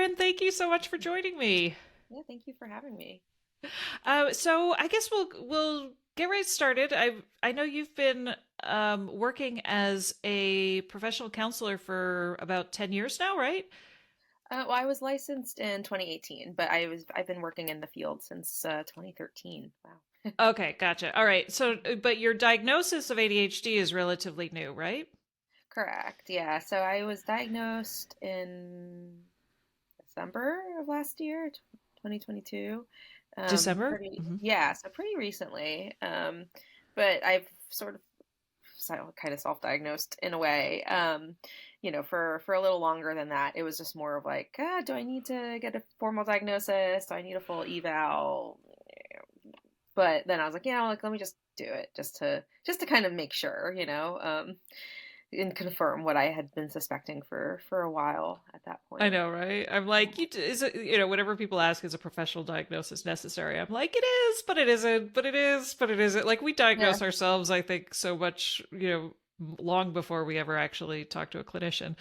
Caryn. Thank you so much for joining me. Yeah, thank you for having me. So I guess we'll get right started. I know you've been working as a professional counselor for about 10 years now, right? Well, I was licensed in 2018, but I've been working in the field since 2013. Wow. Okay, gotcha. All right. So, but your diagnosis of ADHD is relatively new, right? Correct. Yeah. So I was diagnosed in December of last year, 2022. December. Pretty, yeah, so pretty recently. But I've sort of kind of self-diagnosed in a way. For a little longer than that, it was just more of like, do I need to get a formal diagnosis? Do I need a full eval? But then I was like, like let me just do it just to kind of make sure, and confirm what I had been suspecting for a while at that I point. know, right? I'm like, is it, whenever people ask, is a professional diagnosis necessary? I'm like, it is, but it isn't, but it is, but it isn't. Like, we Yeah. diagnose ourselves, I think, so much, long before we ever actually talk to a clinician.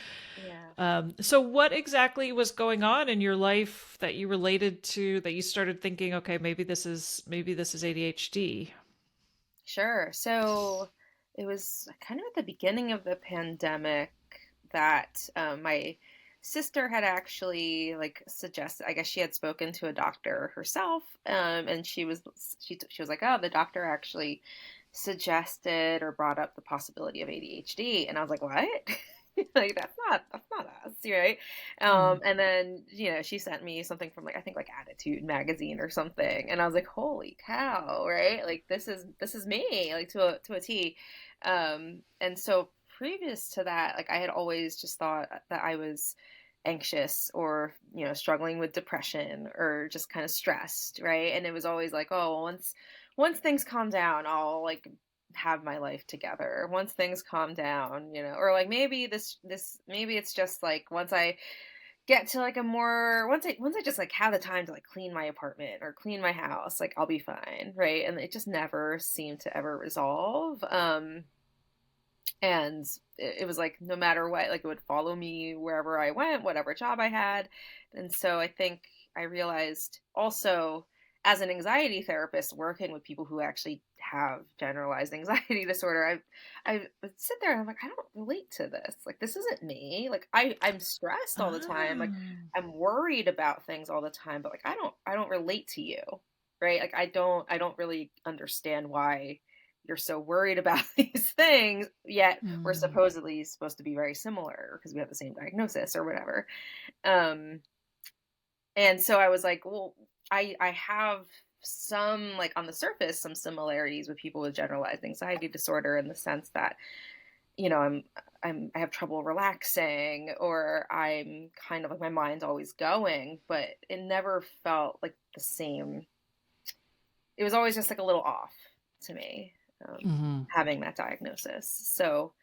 Yeah. So what exactly was going on in your life that you related to, that you started thinking, okay, maybe this is ADHD? Sure. So it was kind of at the beginning of the pandemic that my sister had actually like suggested. I guess she had spoken to a doctor herself, and she was like, "Oh, the doctor actually suggested or brought up the possibility of ADHD," and I was like, "What?" Like that's not us, right? Mm. And then she sent me something from like I think like Attitude magazine or something, and I was like, holy cow, right? Like this is me, like to a T. And so previous to that, like I had always just thought that I was anxious or struggling with depression or just kind of stressed, right? And it was always like, oh, well, once things calm down, I'll like have my life together. Once things calm down, or like maybe this maybe it's just like once I get to like a more once I just like have the time to like clean my apartment or clean my house, like I'll be fine, right? And it just never seemed to ever resolve. And it was like no matter what, like it would follow me wherever I went, whatever job I had. And so I think I realized also as an anxiety therapist working with people who actually have generalized anxiety disorder, I would sit there and I'm like, I don't relate to this. Like this isn't me. Like I'm stressed all the time. Like Ah. I'm worried about things all the time, but like I don't relate to you. Right? Like I don't really understand why you're so worried about these things, yet we're Mm. supposedly supposed to be very similar because we have the same diagnosis or whatever. Um, and so I was like, well, I have some like on the surface some similarities with people with generalized anxiety disorder in the sense that I have trouble relaxing or I'm kind of like my mind's always going, but it never felt like the same. It was always just like a little off to me, Mhm. having that diagnosis. So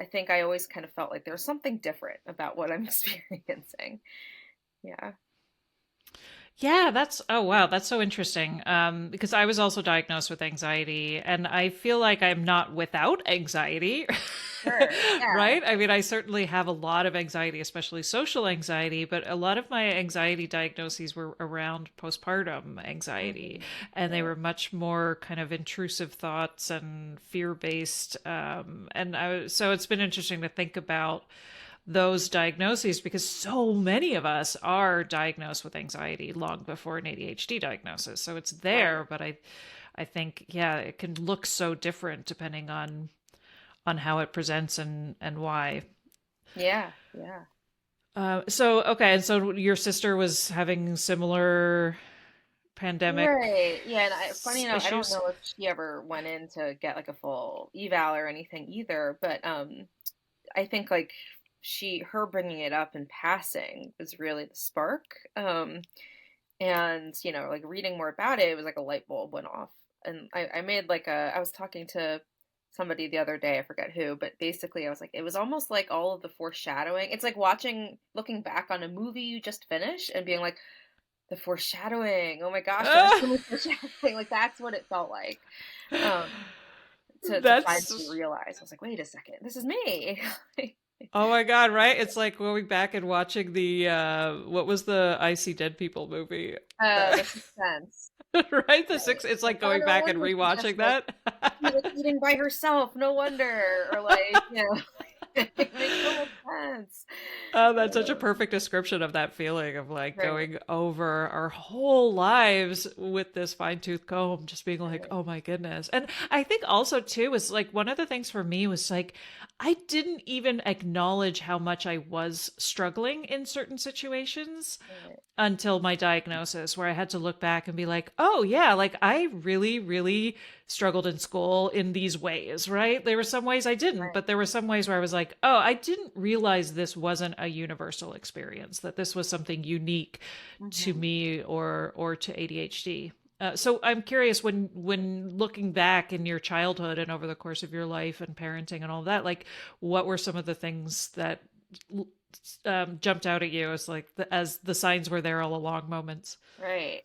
I think I always kind of felt like there was something different about what I'm experiencing. Yeah. Yeah, oh wow, that's so interesting. Because I was also diagnosed with anxiety, and I feel like I'm not without anxiety, Sure. Yeah. right? I mean, I certainly have a lot of anxiety, especially social anxiety, but a lot of my anxiety diagnoses were around postpartum anxiety, and they Yeah. were much more kind of intrusive thoughts and fear-based. So it's been interesting to think about those diagnoses because so many of us are diagnosed with anxiety long before an ADHD diagnosis. So it's Right. there, but I think yeah, it can look so different depending on how it presents and why. Yeah. Yeah. So okay, and so your sister was having similar pandemic Right. Yeah. And funny enough, I don't issues. know if she ever went in to get like a full eval or anything either, but I think like her bringing it up in passing was really the spark. And like reading more about it, it was like a light bulb went off. And I made like I was talking to somebody the other day, I forget who, but basically I was like, it was almost like all of the foreshadowing. It's like looking back on a movie you just finished and being like, the foreshadowing. Oh my gosh, there was so much foreshadowing. Like that's what it felt like. Um, to finally That's realize, I was like, wait a second, this is me. Oh my God, right? It's like going back and watching the what was the I See Dead People movie? The Sixth Sense. Right? The Right. six, it's Like, like oh, going no back and wonder she just rewatching like that. she's like eating by herself. No wonder, or like, it makes so much sense. Oh, that's such a Um, perfect description of that feeling of like right, going over our whole lives with this fine-tooth comb, just being like, right, oh my goodness. And I think also too was like one of the things for me was like I didn't even acknowledge how much I was struggling in certain situations right, until my diagnosis, where I had to look back and be like, oh yeah, like I really, really struggled in school in these ways, right? There were some ways I didn't, right. but there were some ways where I was like, oh, I didn't realize this wasn't a universal experience, that this was something unique to Hmm. me or to ADHD. So I'm curious, when looking back in your childhood and over the course of your life and parenting and all that, like what were some of the things that jumped out at you as like as the signs were there all along moments? Right.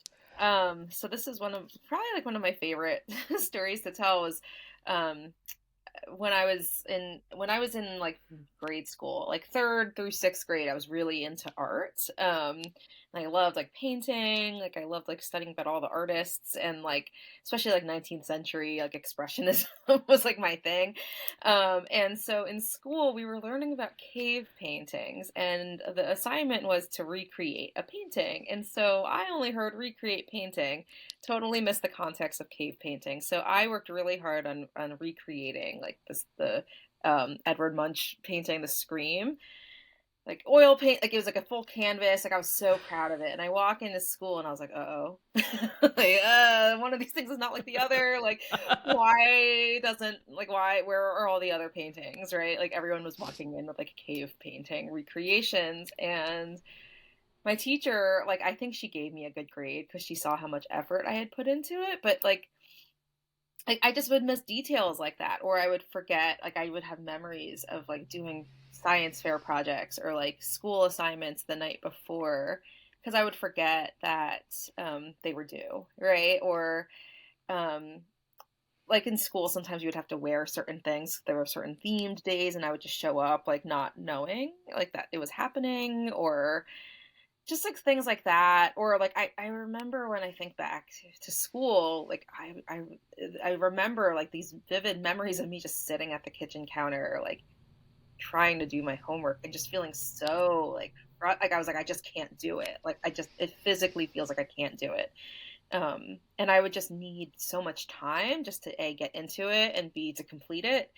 So this is one of probably like one of my favorite stories to tell was um when I was in like grade school, like third through sixth grade, I was really into art. And I loved like painting, like I loved like studying about all the artists and like especially like 19th century like expressionism was like my thing. And so in school we were learning about cave paintings, and the assignment was to recreate a painting. And so I only heard recreate painting, totally missed the context of cave painting. So I worked really hard on recreating like this the Edward Munch painting, The Scream, like oil paint, like it was like a full canvas. Like I was so proud of it. And I walk into school and I was like, uh-oh. Like, one of these things is not like the other. Like, where are all the other paintings, right? Like everyone was walking in with like cave painting recreations. And my teacher, like, I think she gave me a good grade because she saw how much effort I had put into it. But like I just would miss details like that, or I would forget. Like I would have memories of like doing science fair projects or like school assignments the night before because I would forget that they were due, right? Or um, like in school, sometimes you would have to wear certain things. There were certain themed days, and I would just show up like not knowing like that it was happening, or just like things like that. Or like I remember when I think back to school, like I remember like these vivid memories of me just sitting at the kitchen counter like trying to do my homework and just feeling so like I was like I just can't do it, like I just it physically feels like I can't do it. And I would just need so much time just to A, get into it, and B, to complete it.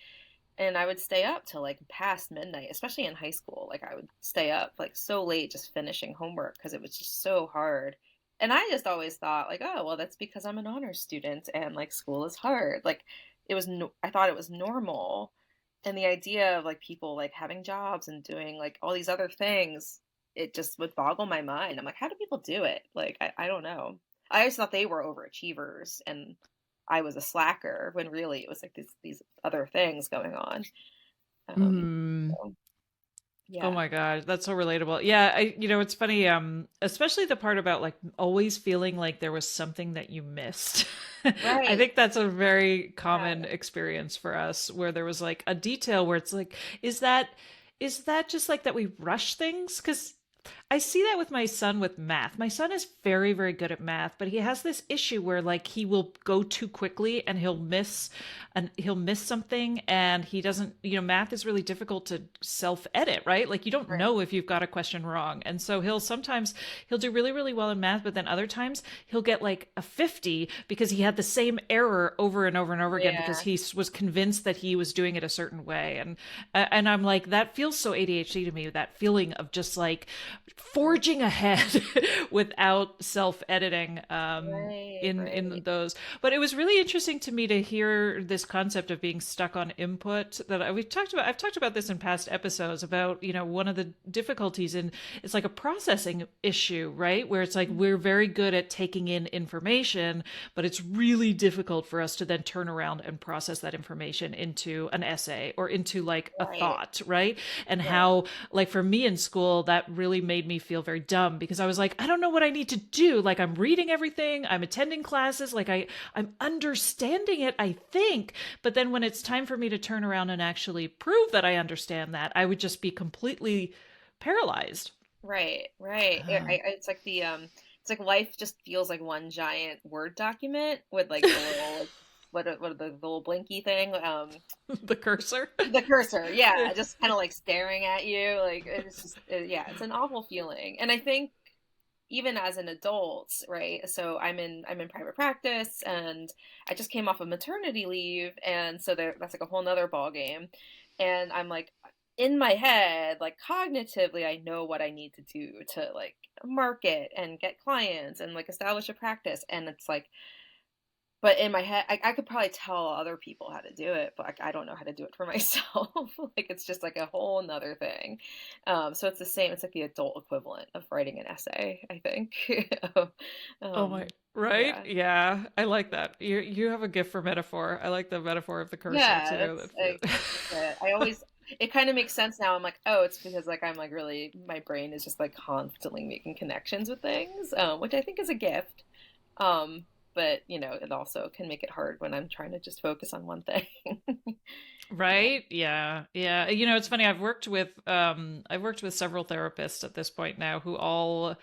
And I would stay up till like past midnight, especially in high school. Like I would stay up like so late just finishing homework because it was just so hard. And I just always thought like, oh, well, that's because I'm an honors student and like school is hard. Like it was no, I thought it was normal. And the idea of like people like having jobs and doing like all these other things, it just would boggle my mind. I'm like, how do people do it? Like I don't know. I always thought they were overachievers and I was a slacker when really it was like these other things going on. Mm. So Oh yeah, my God, that's so relatable. Yeah, it's funny, especially the part about like always feeling like there was something that you missed. I right. think that's a very common Yeah, experience for us where there was like a detail where it's like, is that just like that we rush things? Because I see that with my son with math. My son is very, very good at math, but he has this issue where like he will go too quickly and he'll miss something, and he doesn't, math is really difficult to self-edit, right? Like you don't right. know if you've got a question wrong. And so he'll do really, really well in math, but then other times he'll get like a 50 because he had the same error over and over and over again because Yeah, he was convinced that he was doing it a certain way. And I'm like, that feels so ADHD to me, that feeling of just like right, forging ahead without self-editing right, in right. those. But it was really interesting to me to hear this concept of being stuck on input that I've talked about this in past episodes about, one of the difficulties in it's like a processing issue, right? Where it's like we're very good at taking in information, but it's really difficult for us to then turn around and process that information into an essay or into like a Right, thought, right? And right. how, like for me in school, that really made me feel very dumb because I was like, I don't know what I need to do. Like I'm reading everything, I'm attending classes, like I'm understanding it, I think. But then when it's time for me to turn around and actually prove that I understand that, I would just be completely paralyzed. Right, right. It's like it's like life just feels like one giant Word document with like the little like what are the little blinky thing? The cursor. The cursor, yeah, just kind of like staring at you. Like it's just, yeah, it's an awful feeling. And I think even as an adult, right? So I'm in private practice, and I just came off of maternity leave, and so that's like a whole nother ball game. And I'm like in my head, like cognitively, I know what I need to do to like market and get clients and like establish a practice. And it's like, but in my head, I could probably tell other people how to do it, but like, I don't know how to do it for myself. Like it's just like a whole nother thing. So it's the same. It's like the adult equivalent of writing an essay, I think. Oh my, um, right? yeah, Yeah, I like that. You have a gift for metaphor. I like the metaphor of the cursor yeah. too. That's just it. I always. It kind of makes sense now. I'm like, oh, it's because like I'm like really my brain is just like constantly making connections with things, which I think is a gift. Um, but it also can make it hard when I'm trying to just focus on one thing. Yeah. Right? Yeah. Yeah. It's funny. I've worked with several therapists at this point now who all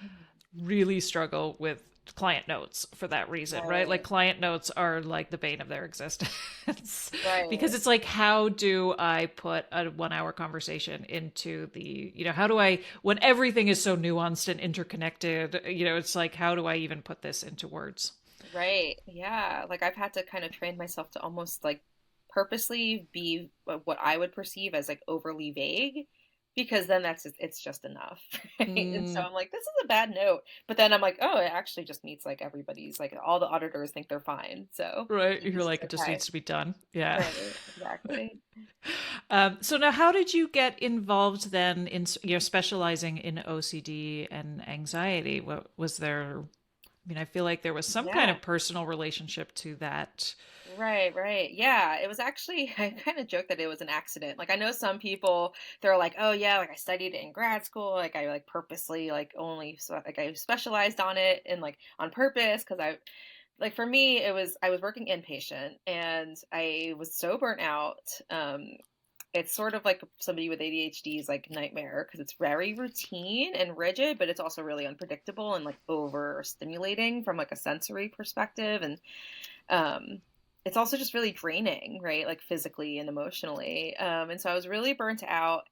really struggle with client notes for that reason, right? Like Right. client notes are like the bane of their existence because Right. it's like, how do I put a 1 hour conversation into how do I, when everything is so nuanced and interconnected, it's like, how do I even put this into words? Right. Yeah. Like I've had to kind of train myself to almost like purposely be what I would perceive as like overly vague, because then it's just enough. Right? And so Mm, I'm like, this is a bad note. But then I'm like, oh, it actually just meets like everybody's like all the auditors think they're fine. So right. maybe You're this is like, it just okay. needs to be done. Yeah. Right. Exactly. So now, how did you get involved then in specializing in OCD and anxiety? What was there? I mean, I feel like there was some kind Yeah. of personal relationship to that. Right, right. Yeah, it was actually, I kind of joke that it was an accident. Like I know some people, they're like, "Oh yeah, like I studied it in grad school, like I like purposely like only so like I specialized on it and like on purpose because I like for me it was I was working inpatient and I was so burnt out. It's sort of like somebody with ADHD's like nightmare because it's very routine and rigid, but it's also really unpredictable and like overstimulating from like a sensory perspective. And um, it's also just really draining, right? Like physically and emotionally. And so I was really burnt out.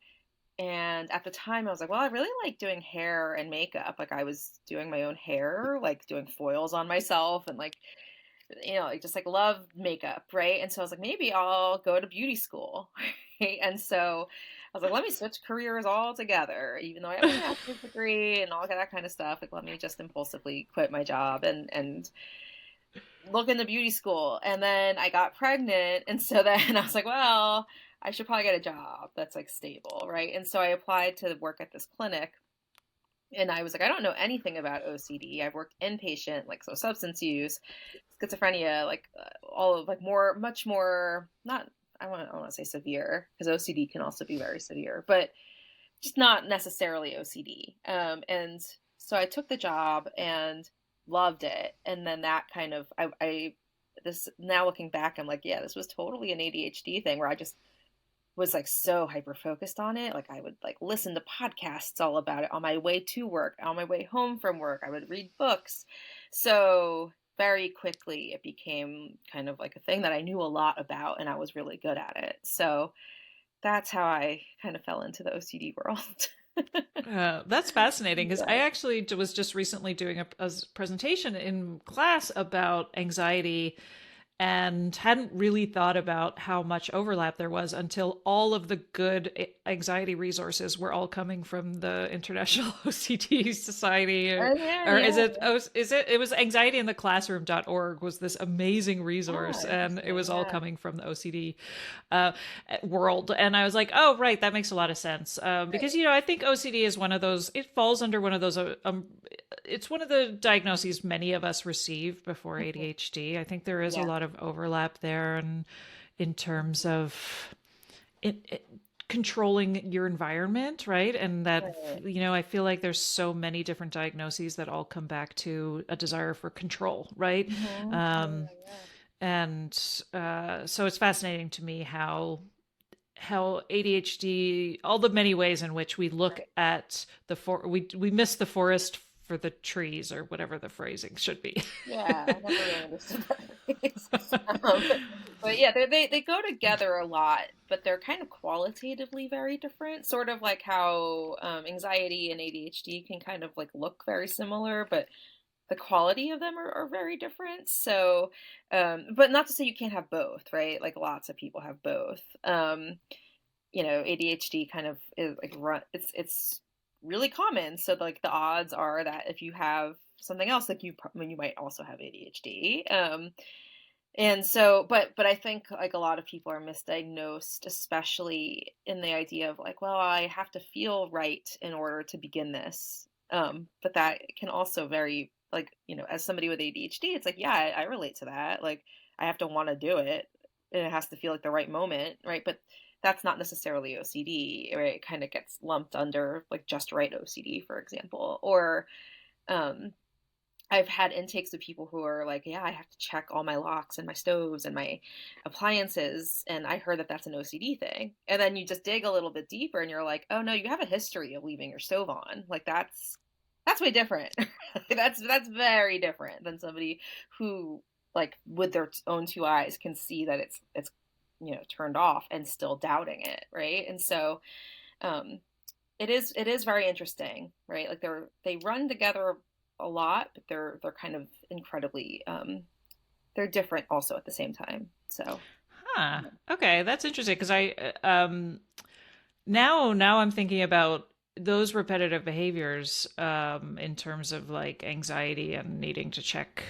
And at the time, I was like, well, I really like doing hair and makeup. Like I was doing my own hair, like doing foils on myself and like, like just like love makeup, right? And so I was like, maybe I'll go to beauty school. Right? And so I was like, let me switch careers altogether, even though I have a master's degree and all that kind of stuff. Like, let me just impulsively quit my job and look into beauty school. And then I got pregnant. And so then I was like, well, I should probably get a job that's like stable. Right. And so I applied to work at this clinic. And I was like, I don't know anything about OCD. I've worked inpatient, like so substance use, schizophrenia, like all of like much more, not, I want to say severe because OCD can also be very severe, but just not necessarily OCD. And so I took the job and loved it. And then that kind of, this now looking back, I'm like, yeah, this was totally an ADHD thing where I just was like so hyper focused on it. Like I would like listen to podcasts all about it on my way to work, on my way home from work. I would read books. So very quickly it became kind of like a thing that I knew a lot about and I was really good at it. So that's how I kind of fell into the OCD world. That's fascinating because I Yeah. actually was just recently doing a presentation in class about anxiety and hadn't really thought about how much overlap there was until all of the good anxiety resources were all coming from the International OCD Society, Oh yeah, or yeah. is it was anxietyintheclassroom.org was this amazing Oh, resource, and it interesting. was all Yeah. coming from the OCD uh, world. And I was like, oh right, that makes a lot of sense, because Right. I think OCD is one of those, it falls under one of those it's one of the diagnoses many of us receive before Mhm. ADHD. I think there is a Yeah. lot of overlap there, and in terms of it controlling your environment, right? And that, Right. I feel like there's so many different diagnoses that all come back to a desire for control, right? Mm-hmm. Um, Yeah, yeah. and so it's fascinating to me how ADHD, all the many ways in which we look Right. at we miss the forest for the trees, or whatever the phrasing should be. Yeah, I never really understood that phrase. Um, but yeah, they go together a lot, but they're kind of qualitatively very different. Sort of like how anxiety and ADHD can kind of like look very similar, but the quality of them are very different. So, but not to say you can't have both, right? Like lots of people have both. ADHD kind of is like it's really common. So like the odds are that if you have something else, like you might also have ADHD. And so, but I think like a lot of people are misdiagnosed, especially in the idea of like, well, I have to feel right in order to begin this. But that can also vary, like, as somebody with ADHD, it's like, yeah, I relate to that. Like, I have to want to do it, and it has to feel like the right moment, right? But that's not necessarily OCD, right? It kind of gets lumped under like just right OCD, for example, or um, I've had intakes of people who are like, yeah, I have to check all my locks and my stoves and my appliances. And I heard that that's an OCD thing. And then you just dig a little bit deeper and you're like, oh no, you have a history of leaving your stove on. Like that's way different. That's very different than somebody who like with their own two eyes can see that it's turned off and still doubting it, right? And so um it is very interesting, right? Like they run together a lot, but they're kind of incredibly they're different also at the same time. So Huh. Okay, that's interesting because now I'm thinking about those repetitive behaviors in terms of like anxiety and needing to check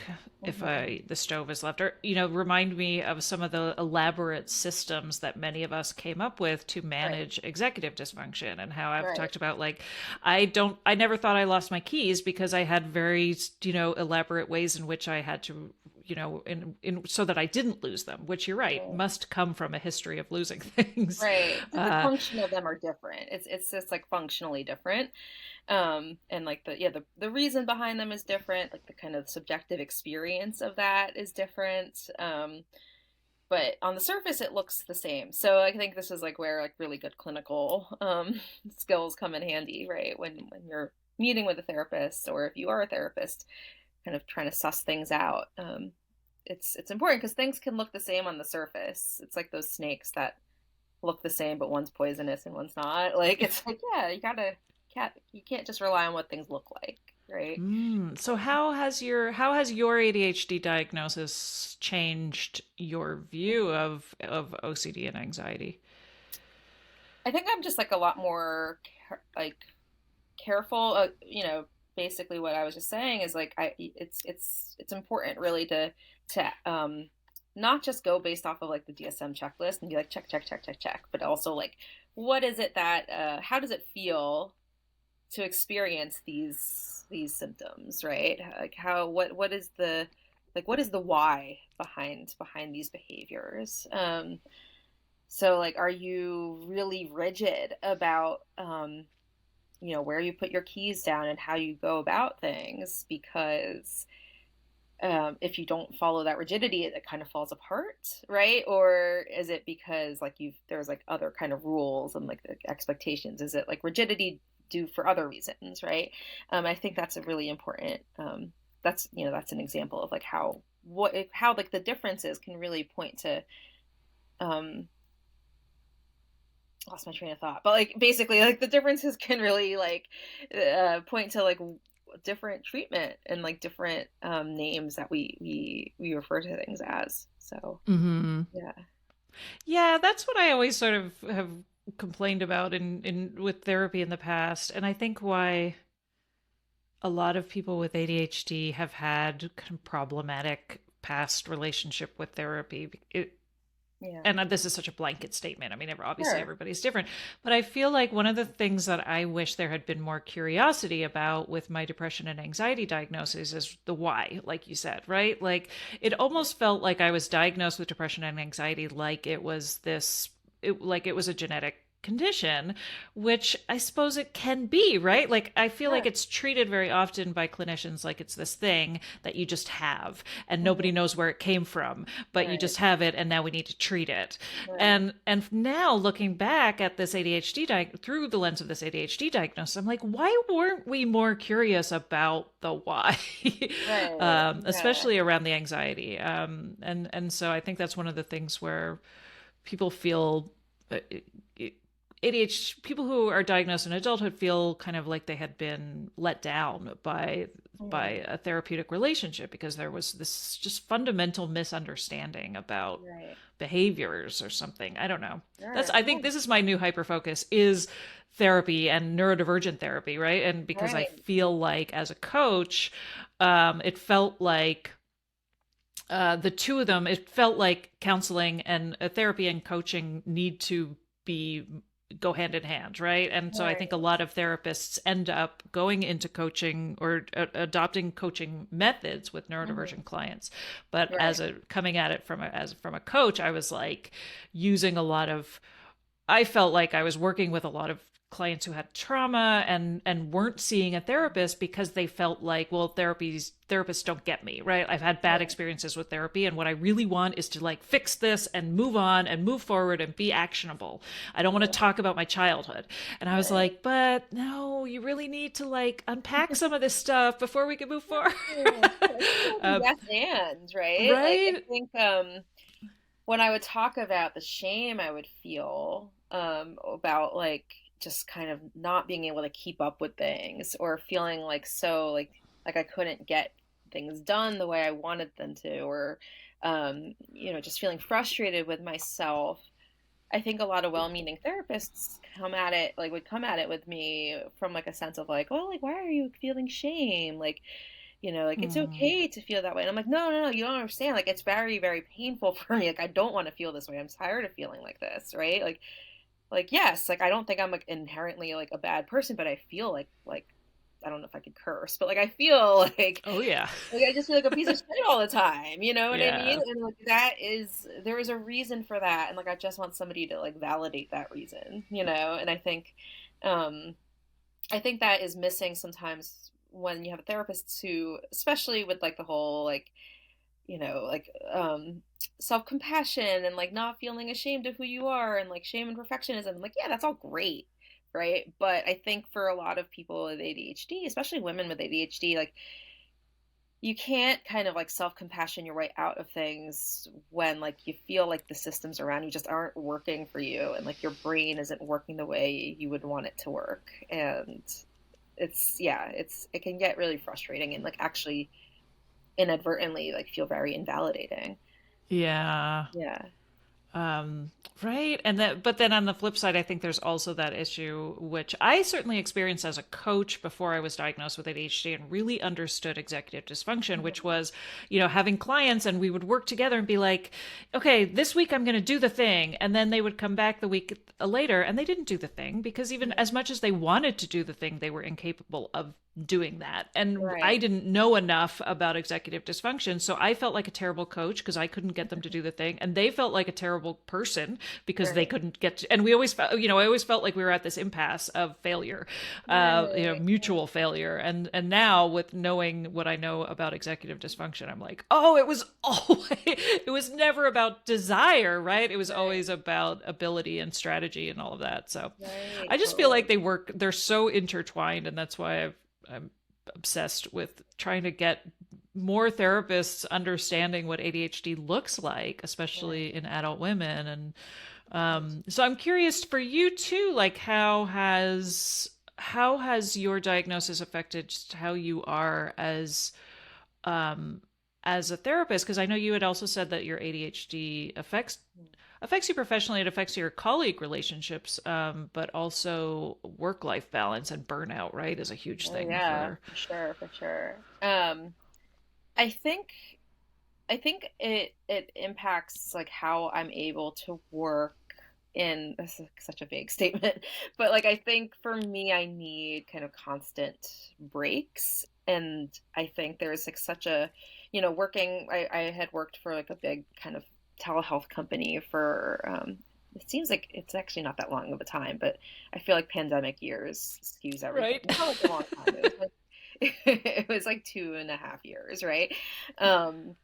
if mhm, the stove is left, or remind me of some of the elaborate systems that many of us came up with to right, manage executive dysfunction, and how I've right, talked about like I never thought I lost my keys because I had very elaborate ways in which I had to in so that I didn't lose them, which you're right, right. must come from a history of losing things. Right. But the uh function of them are different. It's just like functionally different. And like the reason behind them is different, like the kind of subjective experience of that is different. But on the surface it looks the same. So I think this is like where like really good clinical skills come in handy, right? When you're meeting with a therapist, or if you are a therapist, kind of trying to suss things out. It's important because things can look the same on the surface. It's like those snakes that look the same, but one's poisonous and one's not. Like it's like, yeah, you can't just rely on what things look like, right? So how has your ADHD diagnosis changed your view of OCD and anxiety? I think I'm just like a lot more like careful. Basically what I was just saying is like it's important really to not just go based off of like the DSM checklist and be like check check check check check, but also like what is it that how does it feel to experience these symptoms, right? Like how what is the what is the why behind these behaviors? So like are you really rigid about where you put your keys down and how you go about things because if you don't follow that rigidity it kind of falls apart, right? Or is it because like there's like other kind of rules and like the expectations? Is it like rigidity due for other reasons, right? I think that's a really important that's an example of like how like the differences can really point to um lost my train of thought, but like basically like the differences can really like point to like different treatment and like different names that we refer to things as. So Hmm. yeah. Yeah, that's what I always sort of have complained about in with therapy in the past, and I think why a lot of people with ADHD have had kind of problematic past relationship with therapy. Yeah, And this is such a blanket statement. I mean, obviously sure. everybody's different, but I feel like one of the things that I wish there had been more curiosity about with my depression and anxiety diagnosis is the why, like you said, right? Like it almost felt like I was diagnosed with depression and anxiety like it was like it was a genetic condition, which I suppose it can be, right? Like, I feel like Sure. it's treated very often by clinicians like it's this thing that you just have and nobody Mhm. knows where it came from, but you Right. just have it and now we need to treat it. Right. And now looking back at this through the lens of this ADHD diagnosis, I'm like, why weren't we more curious about the why? Right. Yeah. Especially around the anxiety. And so I think that's one of the things where people feel ADHD, people who are diagnosed in adulthood feel kind of like they had been let down by Mhm. a therapeutic relationship because there was this just fundamental misunderstanding about Right. behaviors or something. I don't know. Sure. I think Yeah. this is my new hyper focus is therapy and neurodivergent therapy, right? And because I Right. feel like as a coach, it felt like the two of them, it felt like counseling and therapy and coaching need to be go hand in hand, right? And so I think a Right. lot of therapists end up going into coaching or adopting coaching methods with Mhm. neurodivergent clients. But Right. as a coming at it from a coach, I was like using a lot of I felt like I was working with a lot of clients who had trauma and weren't seeing a therapist because they felt like, well, therapists don't get me, right? I've had bad Right. experiences with therapy and what I really want is to like fix this and move on and move forward and be actionable. I don't want to Right. talk about my childhood. And I was Right. like, but no, you really need to like unpack some of this stuff before we can move forward. Yeah. I feel like a uh, yes and, right? Like I right? think when I would talk about the shame I would feel about like just kind of not being able to keep up with things or feeling like so like I couldn't get things done the way I wanted them to or just feeling frustrated with myself. I think a lot of well-meaning therapists would come at it with me from like a sense of like, oh, like why are you feeling shame? Like it's Hmm. okay to feel that way. And I'm like, no, no, no, you don't understand. Like it's very, very painful for me. Like I don't want to feel this way. I'm tired of feeling like this, right? Like yes, like I don't think I'm like inherently like a bad person, but I feel like I don't know if I could curse, but like I feel Oh yeah. like I just feel like a piece of shit all the time. You know what I mean? Yeah. And like there is a reason for that, and like I just want somebody to like validate that reason. And um I think that is missing sometimes when you have therapists who, especially with like the whole like, like self-compassion and like not feeling ashamed of who you are and like shame and perfectionism. Like, yeah, that's all great, right? But I think for a lot of people with ADHD, especially women with ADHD, like you can't kind of like self-compassion your way out of things when like you feel like the systems around you just aren't working for you and like your brain isn't working the way you would want it to work. And it can get really frustrating and like actually inadvertently like feel very invalidating. Yeah. Yeah. Um, right. And that, but then on the flip side, I think there's also that issue, which I certainly experienced as a coach before I was diagnosed with ADHD and really understood executive dysfunction, which Mhm. was, having clients and we would work together and be like, okay, this week I'm going to do the thing. And then they would come back the week later and they didn't do the thing because even Mhm. as much as they wanted to do the thing, they were incapable of doing that. And I Right. didn't know enough about executive dysfunction. So I felt like a terrible coach because I couldn't get them to do the thing. And they felt like a terrible person because they Right. couldn't get to, and we always felt, I always felt like we were at this impasse of failure, Right. mutual failure. And now with knowing what I know about executive dysfunction, I'm like, oh, it was always, it was never about desire, right? It was Right. always about ability and strategy and all of that. So Right. I just feel like Totally. they're so intertwined. And that's why I'm obsessed with trying to get more therapists understanding what ADHD looks like, especially Right. in adult women. And Right. so I'm curious for you too, like how has your diagnosis affected just how you are um, as a therapist? Because I know you had also said that your ADHD affects you professionally. It affects your colleague relationships, but also work life balance and burnout. Right, is a huge Oh thing yeah, for. for sure, for sure. I think I think it impacts like how I'm able to work in this is such a vague statement, but like I think for me I need kind of constant breaks. And I think there's like such a working I had worked for like a big kind of telehealth company for it seems like it's actually not that long of a time, but I feel like pandemic years skews everything. Right. It felt like a long time. It was like it was like 2.5 years, right? Um,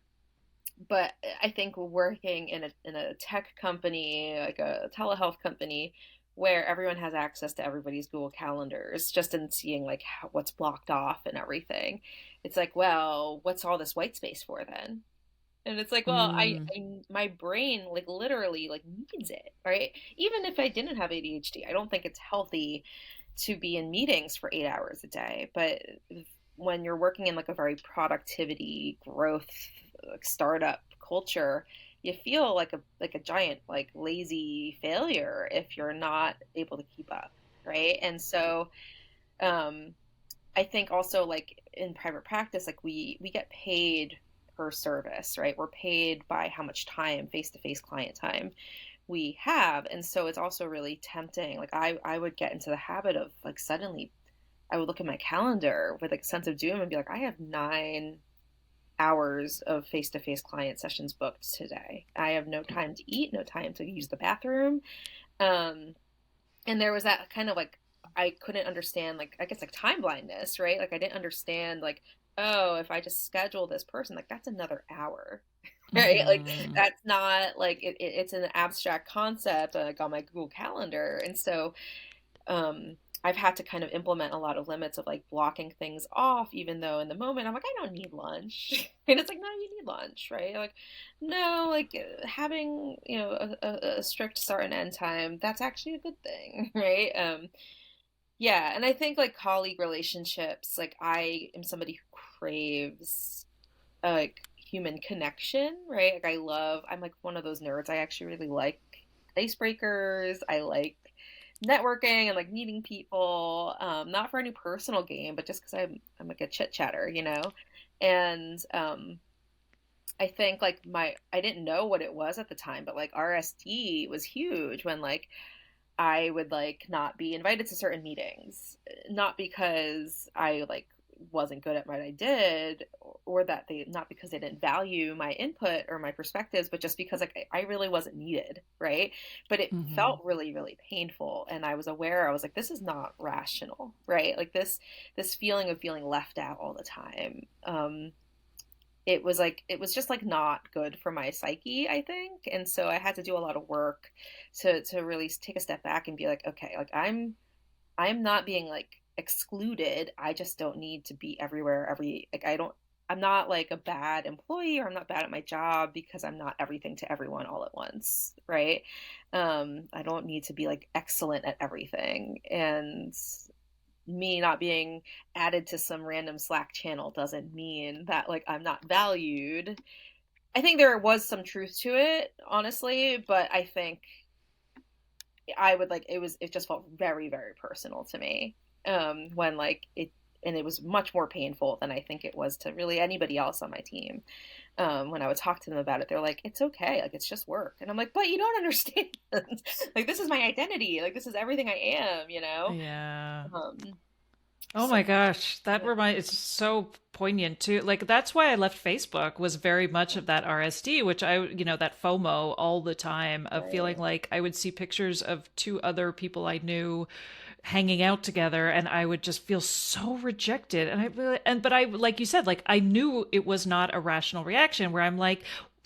but I think working in a tech company, like a telehealth company, where everyone has access to everybody's Google calendars, just in seeing like what's blocked off and everything, it's like, well, what's all this white space for then? And it's like, well, Mm. my brain like literally like needs it, right? Even if I didn't have ADHD, I don't think it's healthy to be in meetings for 8 hours a day. But when you're working in like a very productivity growth like startup culture, you feel like a giant like lazy failure if you're not able to keep up, right? And so um I think also like in private practice, like we get paid per service, right? We're paid by how much time, face-to-face client time we have. And so it's also really tempting. Like I would get into the habit of like suddenly I would look at my calendar with like a sense of doom and be like, I have 9 hours of face-to-face client sessions booked today. I have no time to eat, no time to use the bathroom. Um, and there was that kind of like I couldn't understand like I guess like time blindness, right? Like I didn't understand like, oh, if I just schedule this person, like that's another hour. Right? Like Hmm. that's not like it's an abstract concept like on my Google Calendar. And so I've had to kind of implement a lot of limits of like blocking things off, even though in the moment I'm like, I don't need lunch. And it's like, no, you need lunch, right? Like, no, like having, a strict start and end time, that's actually a good thing, right? Yeah. And I think like colleague relationships, like I am somebody who craves like human connection, right? Like I'm like one of those nerds. I actually really like icebreakers. I like networking and like meeting people, not for any personal gain, but just because I'm like a chit chatter, you know? And I think like I didn't know what it was at the time, but like RSD was huge when like I would like not be invited to certain meetings, not because I like wasn't good at what I did or that they not because they didn't value my input or my perspectives, but just because like I really wasn't needed, right? But it Hmm. felt really, really painful. And I was aware, I was like, this is not rational, right? Like this feeling of feeling left out all the time. It was like it was just like not good for my psyche, I think. And so I had to do a lot of work to really take a step back and be like, okay, like I'm not being like excluded. I just don't need to be everywhere like I'm not like a bad employee or I'm not bad at my job because I'm not everything to everyone all at once, right? I don't need to be like excellent at everything. And me not being added to some random Slack channel doesn't mean that like I'm not valued. I think there was some truth to it, honestly, but I think I would like it just felt very, very personal to me. When like it and it was much more painful than I think it was to really anybody else on my team. When I would talk to them about it, they're like, it's okay, like it's just work. And I'm like, but you don't understand. Like this is my identity. Like this is everything I am, you know? Yeah. Um Oh so my gosh, that yeah. it's so poignant too. Like that's why I left Facebook was very much of that RSD, which that FOMO all the time of feeling Right. like I would see pictures of two other people I knew hanging out together and I would just feel so rejected. But I like you said, like I knew it was not a rational reaction where I'm like,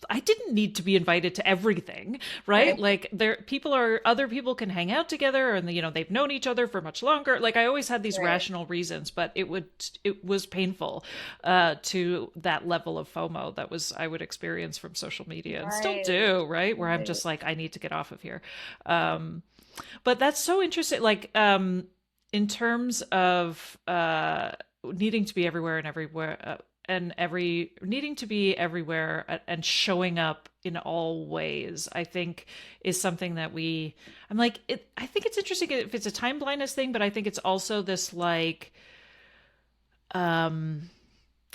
I didn't need to be invited to everything, right? Right. Like other people can hang out together and they've known each other for much longer. Like I always had these Right. rational reasons, but it was painful to that level of FOMO that was I would experience from social media and still Right. do, right? Where I'm Right. just like I need to get off of here. But that's so interesting. Like, in terms of needing to be everywhere and everywhere, and every needing to be everywhere and showing up in all ways, I think is something that I'm like, I think it's interesting if it's a time blindness thing, but I think it's also this like, um,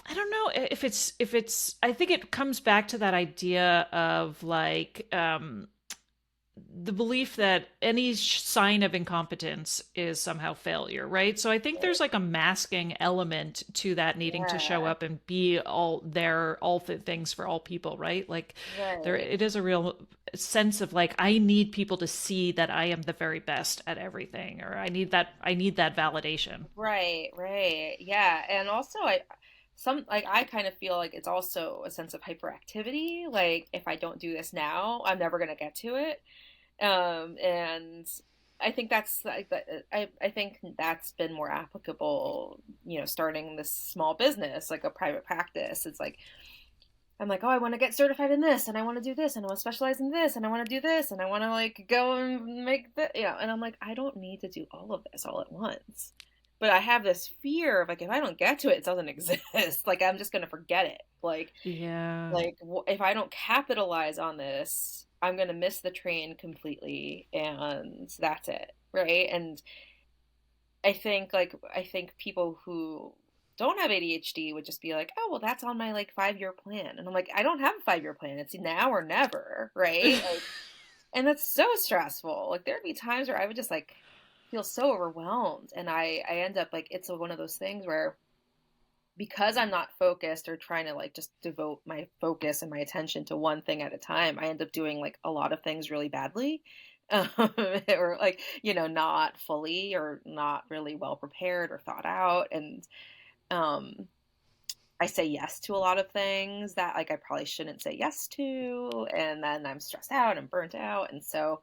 I don't know if it's, I think it comes back to that idea of like, the belief that any sign of incompetence is somehow failure, right? So I think there's like a masking element to that needing to show Yeah, up and be all there, all things for all people, right? Like there, right. it is a real sense of like, I need people to see that I am the very best at everything, or I need that validation. Right, right. Yeah. And also I kind of feel like it's also a sense of hyperactivity. Like if I don't do this now, I'm never gonna get to it. And I think that's like I think that's been more applicable, starting this small business, like a private practice. It's like I'm like, oh, I want to get certified in this, and I want to do this, and I want to specialize in this, and I want to do this, and I want to like go and make the, and I'm like, I don't need to do all of this all at once. But I have this fear of like, if I don't get to it, it doesn't exist. Like I'm just gonna forget it. Yeah. If I don't capitalize on this, I'm gonna miss the train completely, and that's it, right? And I think people who don't have ADHD would just be like, oh, well, that's on my like 5-year plan. And I'm like, I don't have a 5-year plan. It's now or never, right? Like, and that's so stressful. Like there'd be times where I would just like feel so overwhelmed. And I end up like, it's one of those things where because I'm not focused or trying to like just devote my focus and my attention to one thing at a time, I end up doing like a lot of things really badly. Um, or like, not fully or not really well prepared or thought out. And um, I say yes to a lot of things that like I probably shouldn't say yes to. And then I'm stressed out and burnt out. And so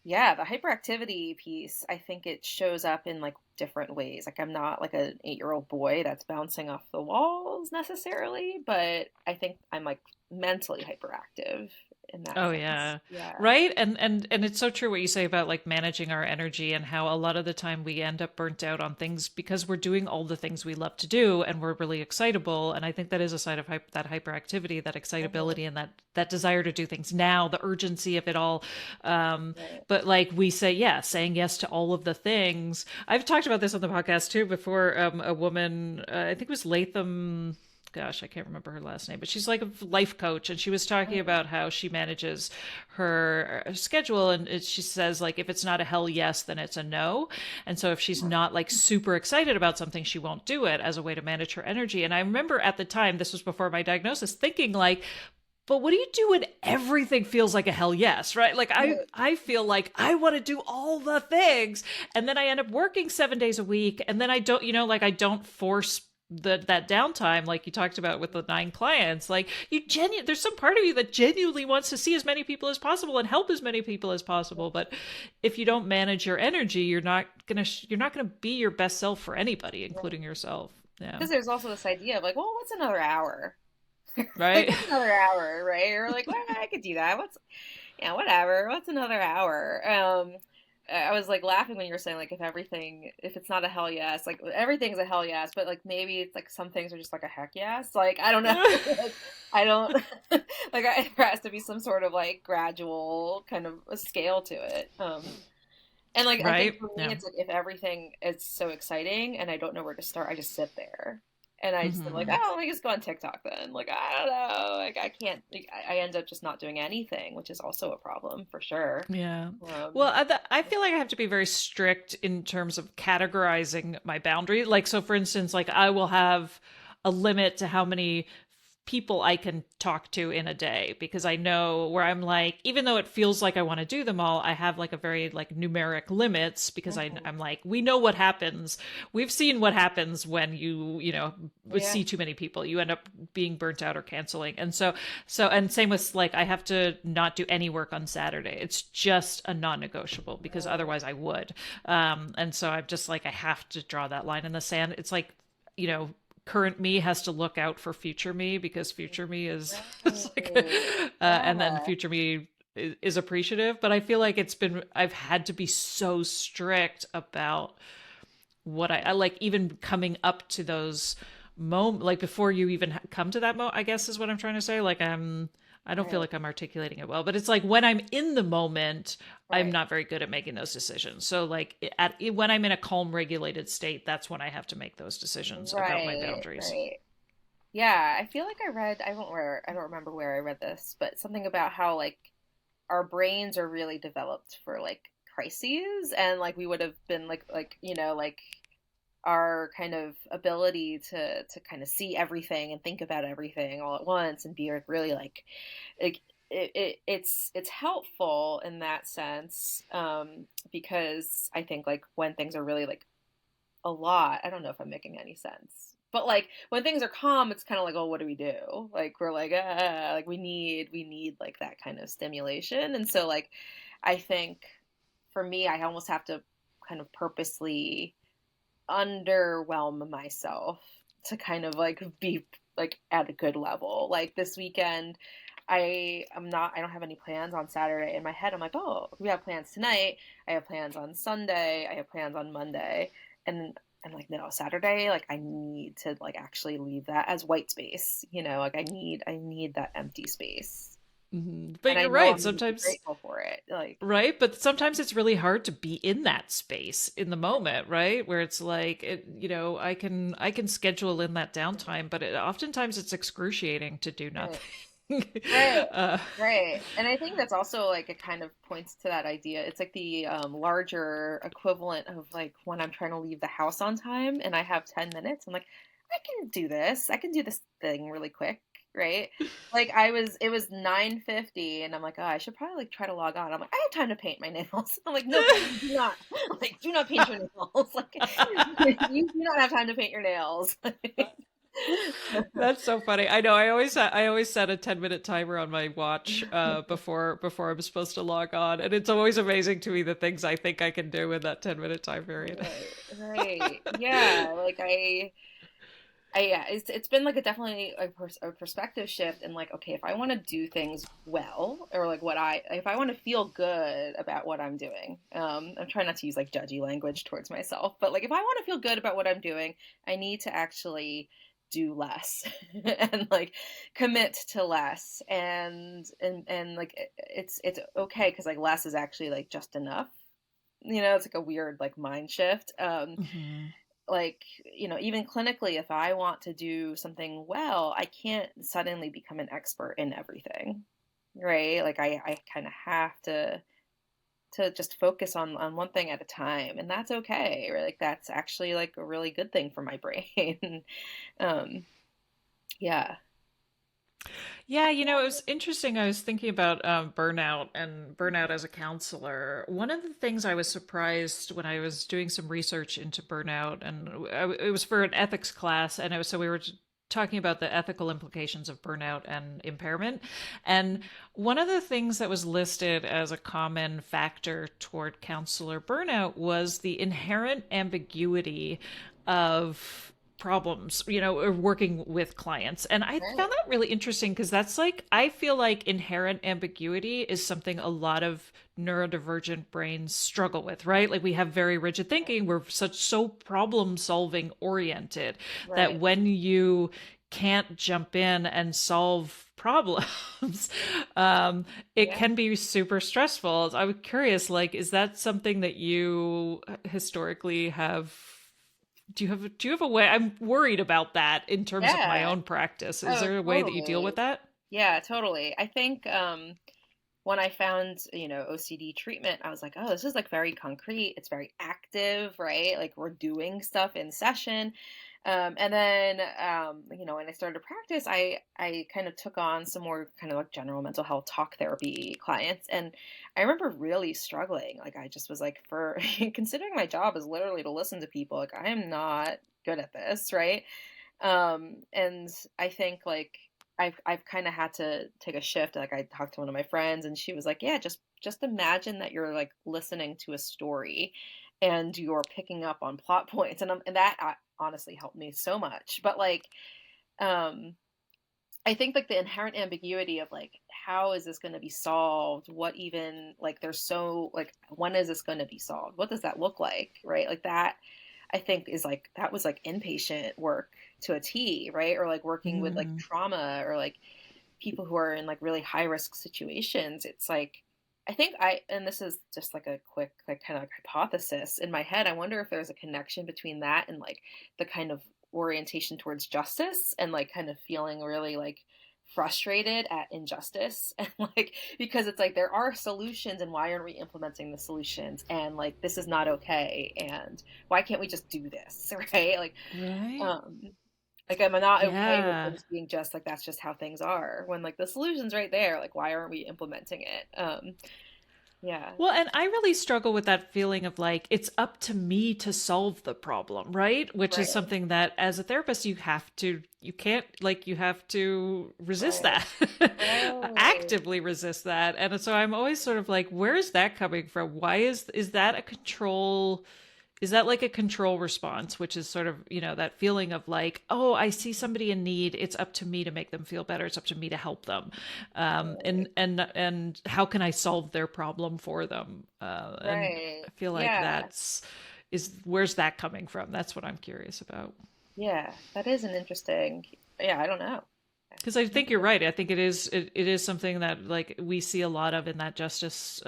yeah, the hyperactivity piece, I think it shows up in like different ways. Like I'm not like an 8-year-old boy that's bouncing off the walls necessarily, but I think I'm like mentally hyperactive in that Oh sense. yeah. Yeah. Right? And it's so true what you say about like managing our energy and how a lot of the time we end up burnt out on things because we're doing all the things we love to do and we're really excitable, and I think that is a side of that hyperactivity, that Hmm. excitability and that desire to do things now, the urgency of it all. Right. But like we say yeah, saying yes to all of the things. I've talked about this on the podcast too before. A woman, I think it was Latham, gosh, I can't remember her last name, but she's like a life coach, and she was talking Mhm. about how she manages her schedule, and she says like if it's not a hell yes, then it's a no. And so if she's not like super excited about something, she won't do it as a way to manage her energy. And I remember at the time, this was before my diagnosis, thinking like, but what do you do when everything feels like a hell yes, right? Like Right. I feel like I want to do all the things, and then I end up working 7 days a week, and then I don't, like I don't force that downtime like you talked about with the 9 clients. Like there's some part of you that genuinely wants to see as many people as possible and help as many people as possible, but if you don't manage your energy, you're not gonna be your best self for anybody, including yourself. Yeah. Because there's also this idea of like, well, what's another hour? Like, Right. what's another hour, right? Or like, well, I could do that. Yeah, whatever. What's another hour? I was like laughing when you were saying like if it's not a hell yes, like everything's a hell yes, but like maybe it's like some things are just like a heck yes. Like I don't know. Like, I don't there has to be some sort of like gradual kind of a scale to it. And like I think Right. for me, Yeah. it's like if everything is so exciting and I don't know where to start, I just sit there. And I just am like, Hmm. oh, let me just go on TikTok then. Like, I don't know. Like, I can't, like, I end up just not doing anything, which is also a problem for sure. Yeah. Well, Um, I feel like I have to be very strict in terms of categorizing my boundary. Like, so for instance, like I will have a limit to how many people I can talk to in a day, because I know where I'm like, even though it feels like I want to do them all, I have like a very like numeric limits, because mhm. I'm like, we know what happens. We've seen what happens when you Yeah. see too many people. You end up being burnt out or canceling. And and same with like, I have to not do any work on Saturday. It's just a non-negotiable, because otherwise I would. And so I'm just like, I have to draw that line in the sand. It's like, you know, current me has to look out for future me, because future me is like, Right. and then Yeah. future me is appreciative. But I feel like I've had to be so strict about what I like, even coming up to those moment, like before you even come to that moment, I guess is what I'm trying to say. Like I don't feel Right. like I'm articulating it well, but it's like when I'm in the moment, I'm Right. not very good at making those decisions. So like when I'm in a calm, regulated state, that's when I have to make those decisions about my Right. boundaries. Right. Yeah. I feel like I don't remember where I read this, but something about how like our brains are really developed for like crises, and like we would have been like you know like our kind of ability to kind of see everything and think about everything all at once and be like really like it's helpful in that sense, because I think like when things are really like a lot, I don't know if I'm making any sense, but like when things are calm, it's kind of like, oh, what do we do? Like we're like we need like that kind of stimulation. And so like I think for me, I almost have to kind of purposely underwhelm myself to kind of like be like at a good level. Like this weekend, I don't have any plans on Saturday. In my head, I'm like, oh, we have plans tonight. I have plans on Sunday. I have plans on Monday. And I'm like, no, Saturday, like I need to like actually leave that as white space, like I need that empty space. But And I you're know right. I'm gonna be Sometimes, grateful for it. Like, right? But sometimes it's really hard to be in that space in the moment, right? Where it's like, I can schedule in that downtime, but oftentimes it's excruciating to do right. nothing. Right. uh, Right. And I think that's also like it kind of points to that idea. It's like the larger equivalent of like when I'm trying to leave the house on time and I have 10 minutes. I'm like, I can do this. I can do this thing really quick, right? Like it was 9:50 and I'm like, oh, I should probably like try to log on. I'm like, I have time to paint my nails. I'm like, no, Caryn, do not. Like, do not paint your nails. Like you do not have time to paint your nails. That's so funny. I know. I always set a 10-minute timer on my watch before I'm supposed to log on, and it's always amazing to me the things I think I can do in that 10-minute time period. Right, right. Yeah, like yeah, it's been like a definitely a perspective shift and like, okay, if I want to do things well, or like if I want to feel good about what I'm doing, I'm trying not to use like judgy language towards myself, but like if I want to feel good about what I'm doing, I need to actually do less and like commit to less, and like it's okay because like less is actually like just enough. It's like a weird like mind shift. Hmm. Like, even clinically, if I want to do something well, I can't suddenly become an expert in everything, right? Like I kind of have to just focus on one thing at a time, and that's okay. Right? Like that's actually like a really good thing for my brain. um, yeah. Yeah, it was interesting. I was thinking about burnout and burnout as a counselor. One of the things I was surprised when I was doing some research into burnout, and it was for an ethics class, and so we were talking about the ethical implications of burnout and impairment. And one of the things that was listed as a common factor toward counselor burnout was the inherent ambiguity of problems, or working with clients. And I found Right. that really interesting because that's like, I feel like inherent ambiguity is something a lot of neurodivergent brains struggle with, right? Like we have very rigid thinking. We're so problem solving oriented that Right. when you can't jump in and solve problems, it Yeah. can be super stressful. I was curious, like, is that something that you historically have? Do you have a way? I'm worried about that in terms of my Yeah. own practice. Is Oh, there a way that you deal totally. with that? Yeah, totally. I think when I found, OCD treatment, I was like, oh, this is like very concrete. It's very active, right? Like we're doing stuff in session. And then, when I started to practice, I kind of took on some more kind of like general mental health talk therapy clients. And I remember really struggling. Like I just was like, for considering my job is literally to listen to people, like I am not good at this, right? And I think like I've kind of had to take a shift. Like I talked to one of my friends and she was like, yeah, just imagine that you're like listening to a story and you're picking up on plot points. And that honestly helped me so much. But like um I think like the inherent ambiguity of like how is this going to be solved? What even like there's so like when is this going to be solved? What does that look like? Right? Like that I think is like that was like inpatient work to a T, right? Or like working with like Mm-hmm. trauma or like people who are in like really high risk situations. It's like I think and this is just like a quick like kind of like hypothesis in my head. I wonder if there's a connection between that and like the kind of orientation towards justice and like kind of feeling really like frustrated at injustice and like because it's like there are solutions and why aren't we implementing the solutions and like this is not okay and why can't we just do this right Right. um like I'm not okay with Yeah. things being just like that's just how things are when like the solution's right there, like why aren't we implementing it? Yeah. Well, and I really struggle with that feeling of like it's up to me to solve the problem, right? Which is Right. something that as a therapist you can't like you have to resist Right. that. Right. Actively resist that. And so I'm always sort of like where is that coming from? Why is that a control, is that like a control response, which is sort of, that feeling of like, oh, I see somebody in need. It's up to me to make them feel better. It's up to me to help them. Right. And how can I solve their problem for them? And Right. I feel like Yeah. where's that coming from? That's what I'm curious about. Yeah. That is an interesting, yeah, I don't know. Because I think you're right. I think it is something that like we see a lot of in that justice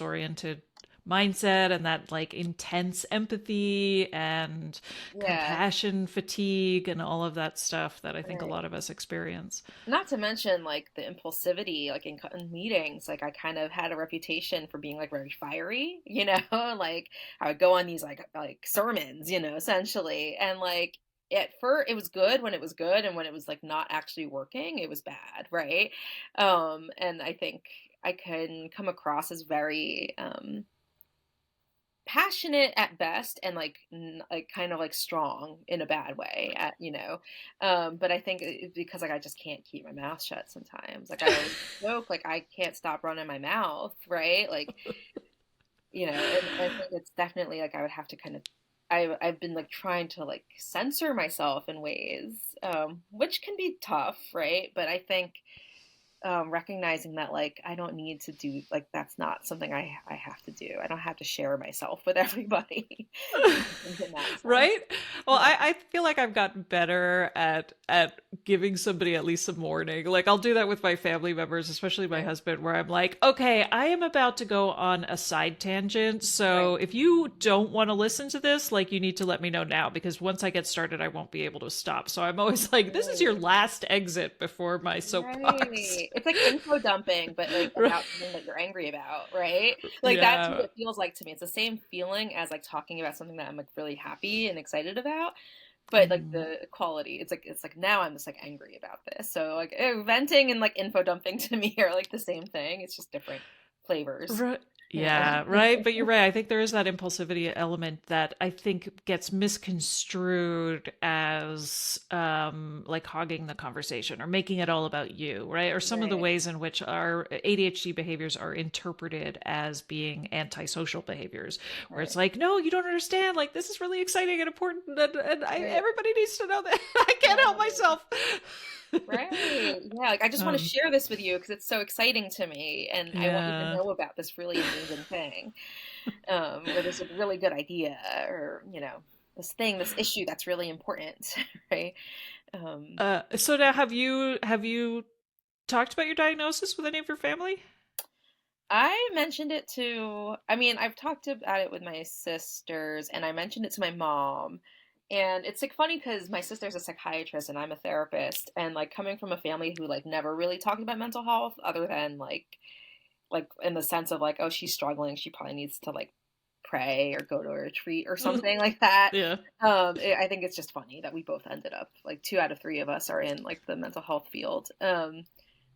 oriented mindset and that like intense empathy and Yeah. compassion fatigue and all of that stuff that I think a Right. lot of us experience. Not to mention like the impulsivity, like in meetings, like I kind of had a reputation for being like very fiery, like I would go on these like sermons, essentially. And like at first it was good when it was good and when it was like not actually working, it was bad, right? And I think I can come across as very passionate at best and like like kind of like strong in a bad way at but I think it's because like I just can't keep my mouth shut sometimes, like I always joke like I can't stop running my mouth, right? Like and I think it's definitely like I would have to kind of I've been like trying to like censor myself in ways which can be tough, right? But I think recognizing that like I don't need to do like that's not something I have to do. I don't have to share myself with everybody in that sense. Right? Well, Yeah. I feel like I've gotten better at giving somebody at least some warning. Like I'll do that with my family members, especially my Right. husband, where I'm like, okay, I am about to go on a side tangent. Right. So if you don't want to listen to this, like you need to let me know now because once I get started, I won't be able to stop. So I'm always like, this is your Right. last exit before my soapbox. Right. It's like info dumping, but like Right. about something that you're angry about, right? Like that's what Yeah. it feels like to me. It's the same feeling as like talking about something that I'm like really happy and excited about. But like Mhm. the quality, it's like now I'm just like angry about this. So like venting and like info dumping to me are like the same thing. It's just different flavors. Right. Yeah. Yeah, right. But you're right. I think there is that impulsivity element that I think gets misconstrued as like hogging the conversation or making it all about you, right? Or some of the Right. ways in which our ADHD behaviors are interpreted as being antisocial behaviors, where it's Right. like, no, you don't understand. Like this is really exciting and important, Right. everybody needs to know that I can't help Right. myself. Right. Yeah, like I just want to um, share this with you because it's so exciting to me and I want you to yeah. know about this really amazing thing. Or this a really good idea or, this thing, this issue that's really important, right? Um So now have you talked about your diagnosis with any of your family? I mentioned it to, I mean, I've talked about it with my sisters and I mentioned it to my mom. And it's like funny because my sister's a psychiatrist and I'm a therapist. And like coming from a family who like never really talked about mental health other than like in the sense of like, oh, she's struggling, she probably needs to like pray or go to a retreat or something like that. Yeah. I think it's just funny that we both ended up like two out of three of us are in like the mental health field.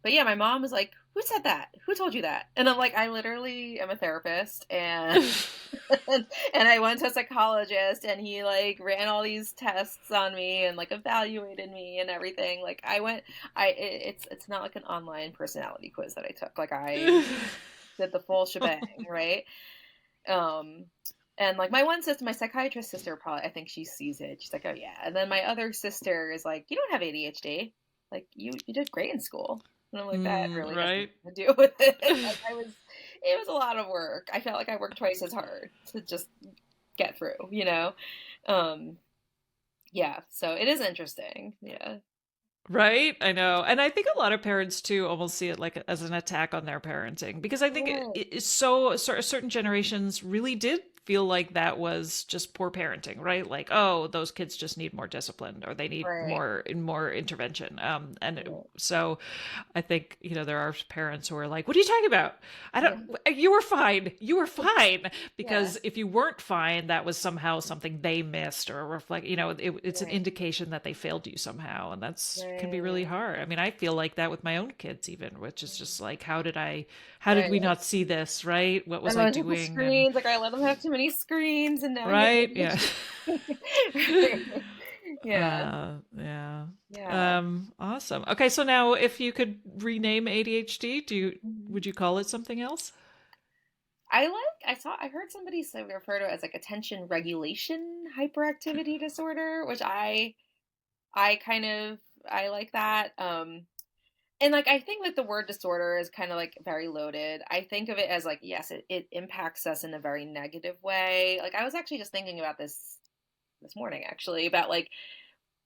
But yeah, my mom was like, "Who said that? Who told you that?" And I'm like, "I literally am a therapist, and and I went to a psychologist, and he like ran all these tests on me and like evaluated me and everything. Like I went, it's not like an online personality quiz that I took. Like I did the full shebang, right? Um, and like my one sister, my psychiatrist sister, probably I think she sees it. She's like, "Oh yeah." And then my other sister is like, "You don't have ADHD. Like you did great in school." And I'm like, "That really has Right. nothing to do with it." Like it was a lot of work. I felt like I worked twice as hard to just get through, you know? Um, yeah. So it is interesting. Yeah. Right? I know. And I think a lot of parents too almost see it like as an attack on their parenting because I think Right. certain generations really did feel like that was just poor parenting, right? Like, oh, those kids just need more discipline or they need Right. more intervention. Right. So I think, there are parents who are like, what are you talking about? I Yeah. don't, you were fine. You were fine. Yeah. Because if you weren't fine, that was somehow something they missed or reflect, it's an Right. indication that they failed you somehow. And that's can be really Right. hard. I mean, I feel like that with my own kids even, which is just like, how did Right. we not see this, right? What was And I then the doing? And screens, like I let them have too many screens, and now you have right. Yeah. ADHD. Yeah. Yeah. Yeah. Awesome. Okay. So now if you could rename ADHD, Mhm. would you call it something else? I heard somebody say refer to it as like attention regulation hyperactivity disorder, which I kind of I like that. And like I think that the word disorder is kind of like very loaded. I think of it as like, yes, it impacts us in a very negative way. Like I was actually just thinking about this morning actually about like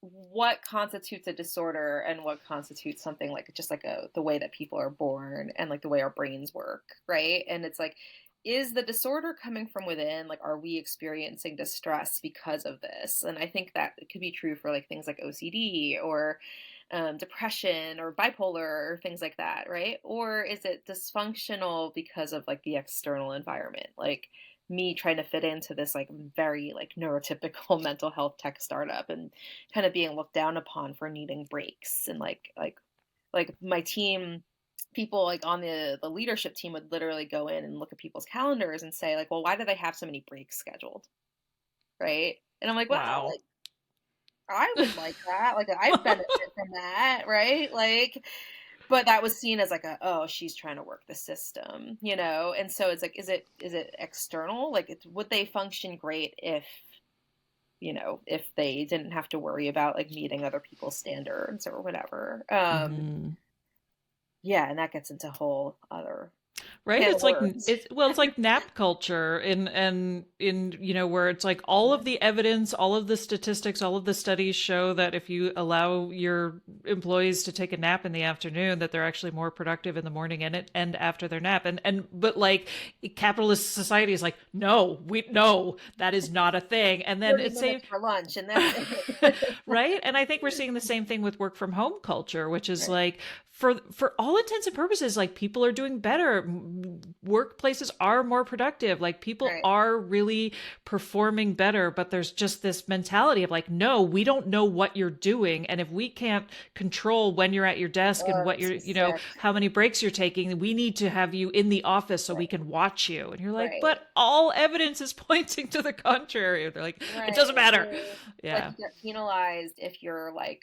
what constitutes a disorder and what constitutes something like just like the way that people are born and like the way our brains work, right? And it's like, is the disorder coming from within? Like, are we experiencing distress because of this? And I think that it could be true for like things like OCD or depression or bipolar or things like that, right? Or is it dysfunctional because of like the external environment? Like me trying to fit into this like very like neurotypical mental health tech startup and kind of being looked down upon for needing breaks and like my team people like on the leadership team would literally go in and look at people's calendars and say like, well, why do they have so many breaks scheduled, right? And I'm like, well, Wow. like I would like that, like I benefit from that, right? Like but that was seen as like a, oh, she's trying to work the system, you know? And so it's like, is it external? Like, would they function great if, if they didn't have to worry about like meeting other people's standards or whatever? Hmm. Yeah, and that gets into a whole other Right? can of It's like worms. it's like nap culture in where it's like all of the evidence, all of the statistics, all of the studies show that if you allow your employees to take a nap in the afternoon, that they're actually more productive in the morning and after their nap. But like capitalist society is like, no, that is not a thing. And then 30 it's same minutes for lunch and that's it. right? And I think we're seeing the same thing with work from home culture, which is Right, like for all intents and purposes, like people are doing better. Workplaces are more productive. Like people right. are really performing better, but there's just this mentality of like, no, we don't know what you're doing. And if we can't control when you're at your desk and Oh, what it makes you're, me sick. how many breaks you're taking, we need to have you in the office so we Right, can watch you. And you're like, right. but all evidence is pointing to the contrary. They're like, it doesn't Right. matter. Or like Yeah. you get penalized if you're like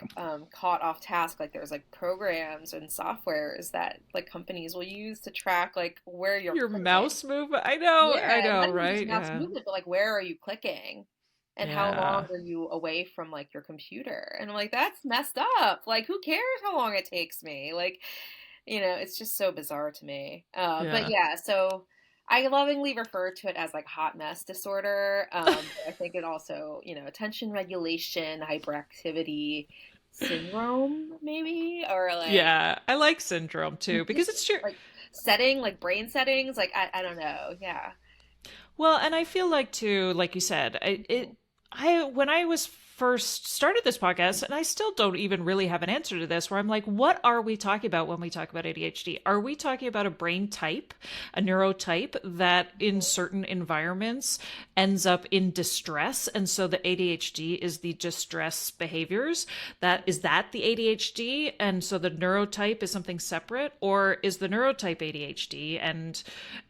caught off task. Like there's like programs and softwares that like companies will use to track like where you're Your clicking. mouse movement. I Yeah, not know, even just right? mouse Yeah. movement, but like where are you clicking? And how long Yeah. are you away from like your computer? And I'm like, that's messed up. Like, who cares how long it takes me? Like, it's just so bizarre to me. But Yeah. yeah, so I lovingly refer to it as like hot mess disorder. But I think it also, attention regulation, hyperactivity syndrome, maybe, or like Yeah. I like syndrome too because just it's true. like setting, like brain settings. Like, I don't know. Yeah. Well, and I feel like too, like you said, I when I was first started this podcast, and I still don't even really have an answer to this, where I'm like, what are we talking about when we talk about ADHD? Are we talking about a brain type, a neurotype that in certain environments ends up in distress, and so the ADHD is the distress behaviors? That the ADHD, and so the neurotype is something separate, or is the neurotype ADHD,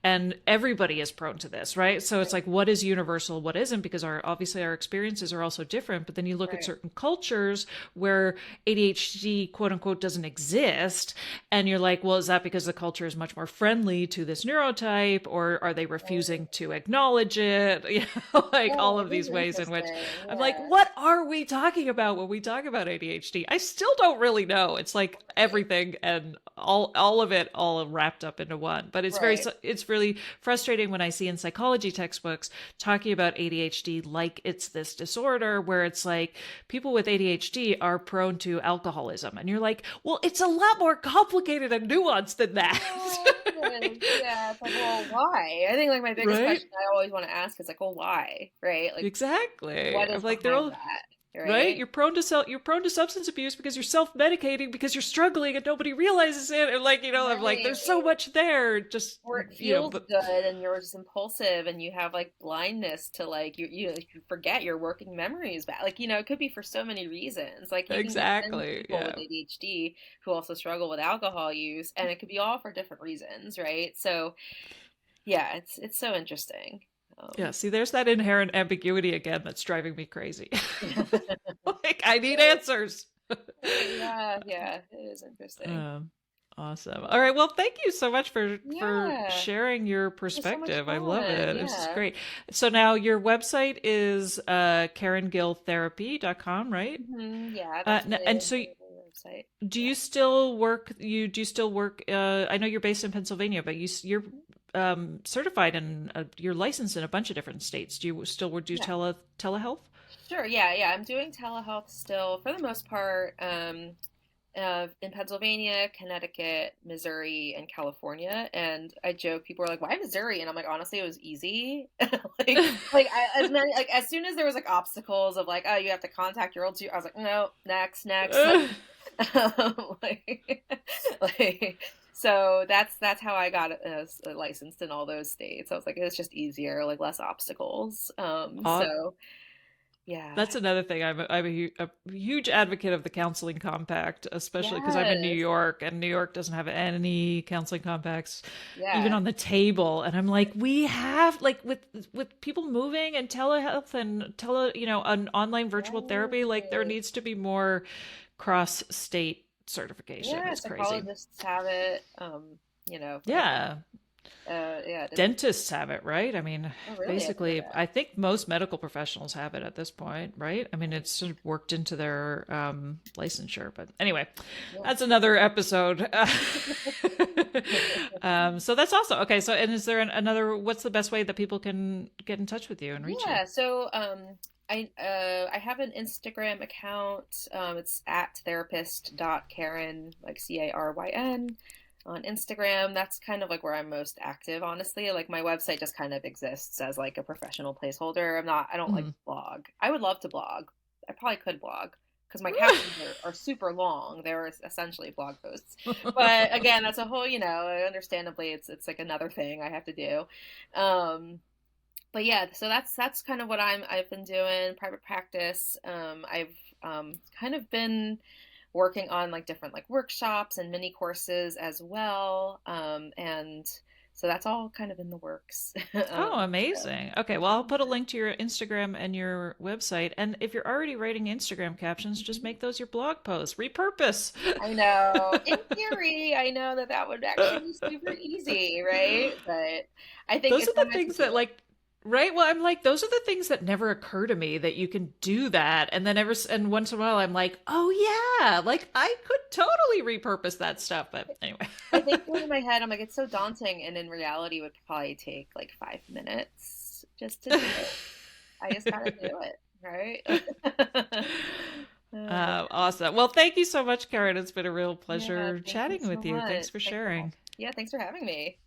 and everybody is prone to this, right? So it's Right. like, what is universal, what isn't, because obviously our experiences are also different. But then you look at Right. certain cultures where ADHD quote unquote doesn't exist, and you're like, well, is that because the culture is much more friendly to this neurotype, or are they Right. refusing to acknowledge it? Like all Oh, of it is these ways in which interesting. I'm like, Yeah. what are we talking about when we talk about ADHD? I still don't really know. It's like Right. everything and all of it all wrapped up into one. But Right. it's really frustrating when I see in psychology textbooks talking about ADHD like it's this disorder where it's it's like people with ADHD are prone to alcoholism. And you're like, well, it's a lot more complicated and nuanced than that. Yeah, it's like, well, why? I think like my biggest Right? question I always want to ask is like, well, why? Right? Like, Exactly. what I'm is like, they're behind all that? right. Right? You're prone to substance abuse because you're self-medicating because you're struggling and nobody realizes it. And like, I'm like, there's so Right. much there. Just, Or it feels but good and you're just impulsive and you have like blindness to like you forget your working memories back. Like, it could be for so many reasons. Like you can get 10 exactly. people with Yeah. ADHD who also struggle with alcohol use and it could be all for different reasons, right? So yeah, it's so interesting. Yeah. Um See, there's that inherent ambiguity again that's driving me crazy. Like, I need answers. Right, yeah, yeah, it is interesting. Um, awesome. All right. Well, thank you so much for Yeah, sharing your it was so much perspective. I love fun. it. This is Yeah. great. So now your website is CarynGillTherapy.com, right? Yeah, that's And my so website. do Yeah. you still work I know you're based in Pennsylvania, but you're certified and you're licensed in a bunch of different states. Do you still do Yeah. telehealth? Sure. Yeah. Yeah. I'm doing telehealth still for the most part. In Pennsylvania, Connecticut, Missouri, and California. And I joke, people are like, "Why Missouri?" And I'm like, honestly, it was easy. As many like as soon as there was like obstacles of like, oh, you have to contact your old I was like, no, next. Like, so that's how I got licensed in all those states. I was like, it's just easier, like less obstacles. Aw- So yeah, That's another thing. I'm a huge advocate of the counseling compact, especially because I'm in New yes, York and New York doesn't have any counseling compacts even yeah. on the table. And I'm like, we have like with people moving and telehealth and an online virtual therapy, like there Right. needs to be more cross state certification. Yeah, It's crazy. psychologists have it. I think, Yeah. yeah, it doesn't. Dentists have it, right? I mean, Oh, really? I didn't know basically, that. I think most medical professionals have it at this point, right? I mean, it's sort of worked into their licensure. But anyway, Yeah. that's another episode. So that's awesome. Okay, so and is there another? What's the best way that people can get in touch with you and reach you? Yeah. So, I have an Instagram account. It's at therapist.caryn, like Caryn on Instagram. That's kind of like where I'm most active, honestly. Like my website just kind of exists as like a professional placeholder. I don't like Mhm. blog. I would love to blog. I probably could blog because my captions are super long. They're essentially blog posts. But again, that's a whole, understandably it's like another thing I have to do. Um, but yeah, so that's kind of what I've been doing, private practice. I've kind of been working on like different like workshops and mini courses as well. And so that's all kind of in the works. Oh, So amazing. Okay, well, I'll put a link to your Instagram and your website. And if you're already writing Instagram captions, just make those your blog posts. Repurpose. I know, in theory, I know that that would actually be super easy, right? But I think Those it's are the not meant to things do that right? Well, I'm like, those are the things that never occur to me that you can do that. And then and once in a while, I'm like, oh yeah, like I could totally repurpose that stuff. But anyway. I think in my head, I'm like, it's so daunting, and in reality, it would probably take like 5 minutes just to do it. I just gotta do it, right? But Awesome. Well, thank you so much, Karen. It's been a real yeah, pleasure thank you chatting so with you. much. Thanks for sharing. Yeah, thanks for having me.